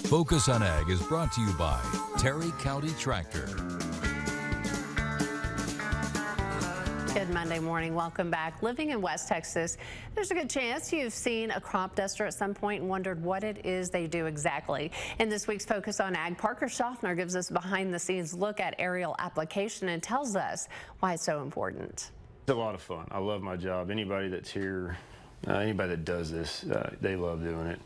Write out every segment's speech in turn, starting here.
Focus on Ag is brought to you by Terry County Tractor. Good Monday morning. Welcome back. Living in West Texas, there's a good chance you've seen a crop duster at some point and wondered what it is they do exactly. In this week's Focus on Ag, Parker Schaffner gives us a behind-the-scenes look at aerial application and tells us why it's so important. It's a lot of fun. I love my job. Anybody that's here, anybody that does this, they love doing it.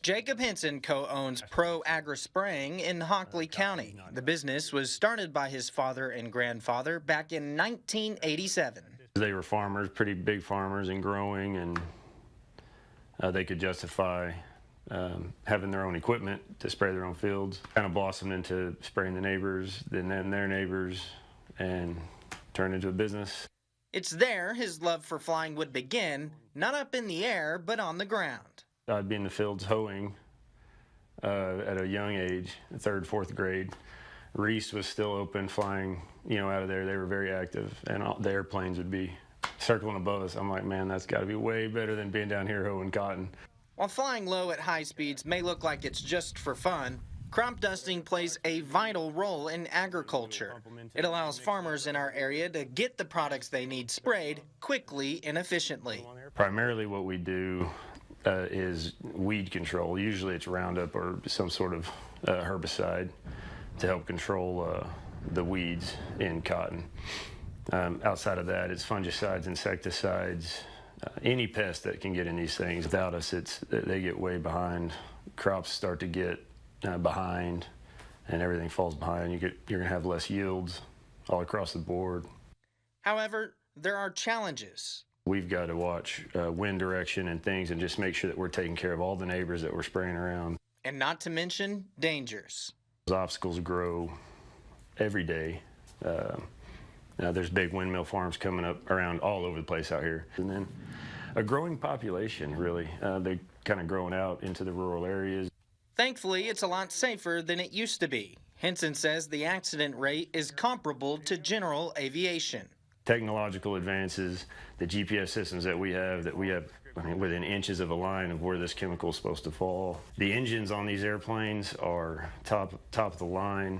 Jacob Henson co-owns Pro Agri Spraying in Hockley County. The business was started by his father and grandfather back in 1987. They were farmers, pretty big farmers and growing, and they could justify having their own equipment to spray their own fields. Kind of blossomed into spraying the neighbors, then their neighbors, and turned into a business. It's there his love for flying would begin, not up in the air, but on the ground. I'd be in the fields hoeing at a young age, third, fourth grade. Reese was still open, flying, out of there. They were very active, and the airplanes would be circling above us. I'm like, man, that's got to be way better than being down here hoeing cotton. While flying low at high speeds may look like it's just for fun, crop dusting plays a vital role in agriculture. It allows farmers in our area to get the products they need sprayed quickly and efficiently. Primarily what we do is weed control. Usually it's Roundup or some sort of herbicide to help control the weeds in cotton. Outside of that, it's fungicides, insecticides, any pest that can get in these things. Without us, they get way behind. Crops start to get behind, and everything falls behind. You're going to have less yields all across the board. However, there are challenges. We've got to watch wind direction and things and just make sure that we're taking care of all the neighbors that we're spraying around. And not to mention dangers. Those obstacles grow every day. There's big windmill farms coming up around all over the place out here. And then a growing population, really. They're kind of growing out into the rural areas. Thankfully, it's a lot safer than it used to be. Henson says the accident rate is comparable to general aviation. Technological advances, the GPS systems that we have, within inches of a line of where this chemical is supposed to fall. The engines on these airplanes are top of the line.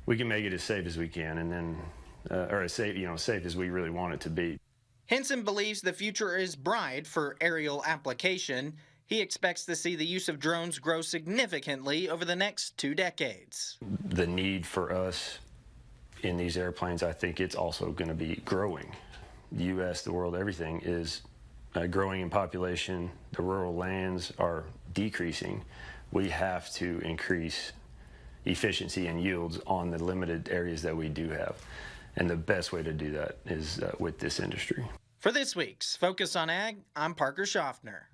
We can make it as safe as we can, and then, or as safe as we really want it to be. Henson believes the future is bright for aerial application. He expects to see the use of drones grow significantly over the next 2 decades. The need for us in these airplanes, I think it's also going to be growing. The U.S., the world, everything is growing in population. The rural lands are decreasing. We have to increase efficiency and yields on the limited areas that we do have. And the best way to do that is with this industry. For this week's Focus on Ag, I'm Parker Schaffner.